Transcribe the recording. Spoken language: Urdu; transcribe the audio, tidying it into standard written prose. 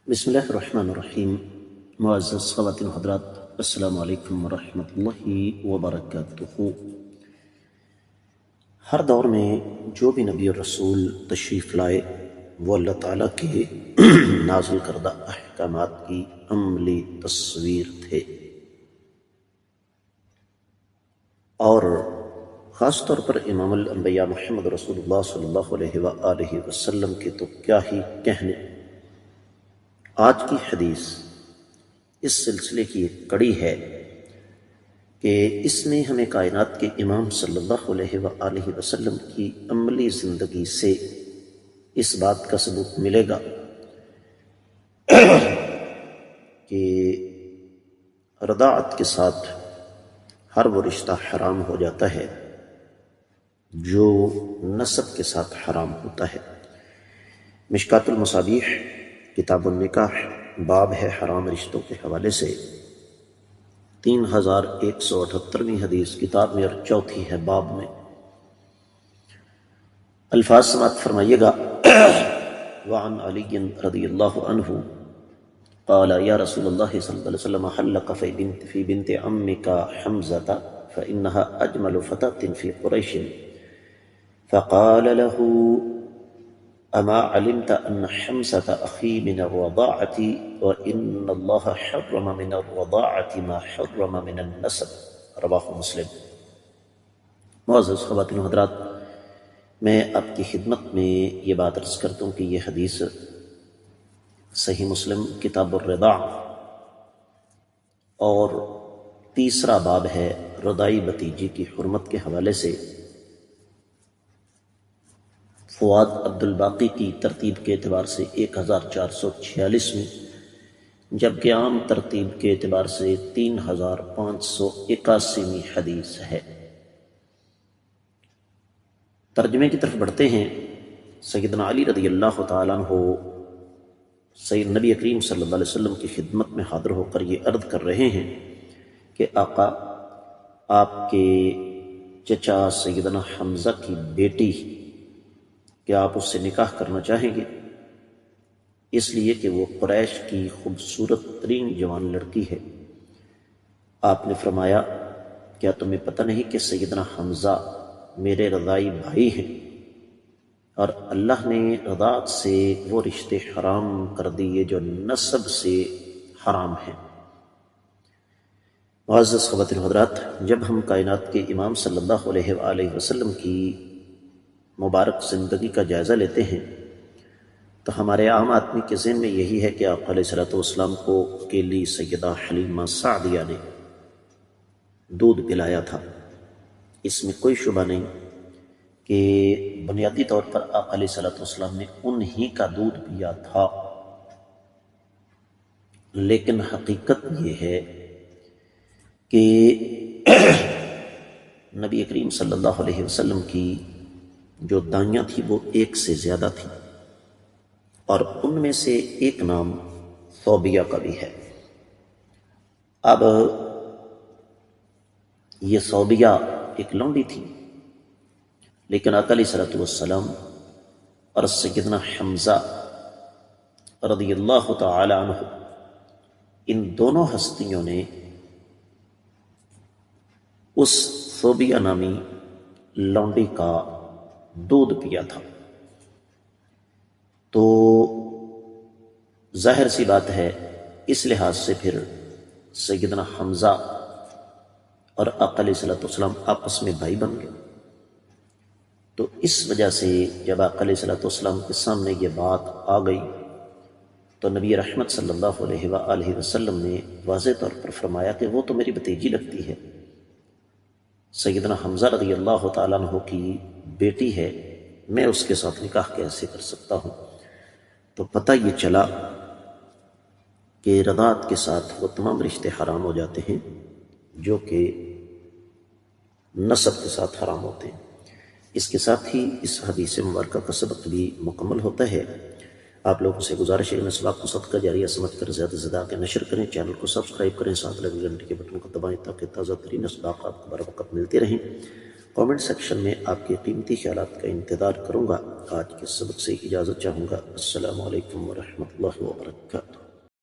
بسم اللہ الرحمن الرحیم۔ معزز خواتین و حضرات، السلام علیکم ورحمۃ اللہ وبرکاتہ۔ ہر دور میں جو بھی نبی اور رسول تشریف لائے وہ اللہ تعالیٰ کے نازل کردہ احکامات کی عملی تصویر تھے، اور خاص طور پر امام الانبیاء محمد رسول اللہ صلی اللہ علیہ وآلہ وسلم کے تو کیا ہی کہنے۔ آج کی حدیث اس سلسلے کی ایک کڑی ہے کہ اس میں ہمیں کائنات کے امام صلی اللہ علیہ وآلہ وسلم کی عملی زندگی سے اس بات کا ثبوت ملے گا کہ رضاعت کے ساتھ ہر وہ رشتہ حرام ہو جاتا ہے جو نسب کے ساتھ حرام ہوتا ہے۔ مشکات المصابیح کتاب النکاح باب ہے حرام رشتوں کے حوالے سے 3178ویں حدیث کتاب میں، اور چوتھی ہے باب میں۔ الفاظ سماعت فرمائیے گا۔ وعن علی رضی اللہ عنہ قال یا رسول اللہ صلی اللہ علیہ وسلم حلق فی بنت عمک حمزة فإنها أجمل فتاة في قریش فقال له اما علمت ان حمزة اخی من الرضاعة وان اللہ حرم من الرضاعة ما حرم من النسب، رواہ مسلم۔ معزز خواتین و حضرات، میں آپ کی خدمت میں یہ بات عرض کرتا ہوں کہ یہ حدیث صحیح مسلم کتاب الرضاع اور تیسرا باب ہے رضاعی بھتیجی کی حرمت کے حوالے سے فواد عبد الباقی کی ترتیب کے اعتبار سے 1446ویں، جبکہ عام ترتیب کے اعتبار سے 3581ویں حدیث ہے۔ ترجمے کی طرف بڑھتے ہیں۔ سیدنا علی رضی اللہ تعالیٰ عنہ سید نبی کریم صلی اللہ علیہ وسلم کی خدمت میں حاضر ہو کر یہ عرض کر رہے ہیں کہ آقا، آپ کے چچا سیدنا حمزہ کی بیٹی، کیا آپ اس سے نکاح کرنا چاہیں گے؟ اس لیے کہ وہ قریش کی خوبصورت ترین جوان لڑکی ہے۔ آپ نے فرمایا، کیا تمہیں پتہ نہیں کہ سیدنا حمزہ میرے رضاعی بھائی ہیں، اور اللہ نے رضاعت سے وہ رشتے حرام کر دیے جو نسب سے حرام ہیں۔ معزز خواتین و حضرات، جب ہم کائنات کے امام صلی اللہ علیہ وآلہ وسلم کی مبارک زندگی کا جائزہ لیتے ہیں تو ہمارے عام آدمی کے ذہن میں یہی ہے کہ آپ علیہ السلام کو اکیلی سیدہ حلیمہ سعدیہ نے دودھ پلایا تھا۔ اس میں کوئی شبہ نہیں کہ بنیادی طور پر آپ علیہ السلام نے انہی کا دودھ پیا تھا، لیکن حقیقت یہ ہے کہ نبی کریم صلی اللہ علیہ وسلم کی جو دائیاں تھی وہ ایک سے زیادہ تھی، اور ان میں سے ایک نام ثوبیہ کا بھی ہے۔ اب یہ ثوبیہ ایک لونڈی تھی، لیکن آقا علیہ السلام اور سیدنا حمزہ رضی اللہ تعالی عنہ، ان دونوں ہستیوں نے اس ثوبیہ نامی لونڈی کا دودھ پیا تھا۔ تو ظاہر سی بات ہے، اس لحاظ سے پھر سیدنا حمزہ اور آقا علیہ السلام آپس میں بھائی بن گئے۔ تو اس وجہ سے جب آقا علیہ السلام کے سامنے یہ بات آ گئی تو نبی رحمت صلی اللہ علیہ وآلہ وسلم نے واضح طور پر فرمایا کہ وہ تو میری بھتیجی لگتی ہے، سیدنا حمزہ رضی اللہ تعالیٰ عنہ کی بیٹی ہے، میں اس کے ساتھ نکاح کیسے کر سکتا ہوں؟ تو پتہ یہ چلا کہ رضاعت کے ساتھ وہ تمام رشتے حرام ہو جاتے ہیں جو کہ نسب کے ساتھ حرام ہوتے ہیں۔ اس کے ساتھ ہی اس حدیث مبارکہ کا سبق بھی مکمل ہوتا ہے۔ آپ لوگوں سے گزارش ہے کہ اس بات کو صدقہ جاریہ سمجھ کر زیادہ سے زیادہ آگے نشر کریں، چینل کو سبسکرائب کریں، ساتھ لگے گھنٹی کے بٹن کو دبائیں تاکہ تازہ ترین اسباق آپ کو بر وقت ملتے رہیں۔ کامنٹ سیکشن میں آپ کے قیمتی خیالات کا انتظار کروں گا۔ آج کے سبق سے اجازت چاہوں گا۔ السلام علیکم ورحمۃ اللہ وبرکاتہ۔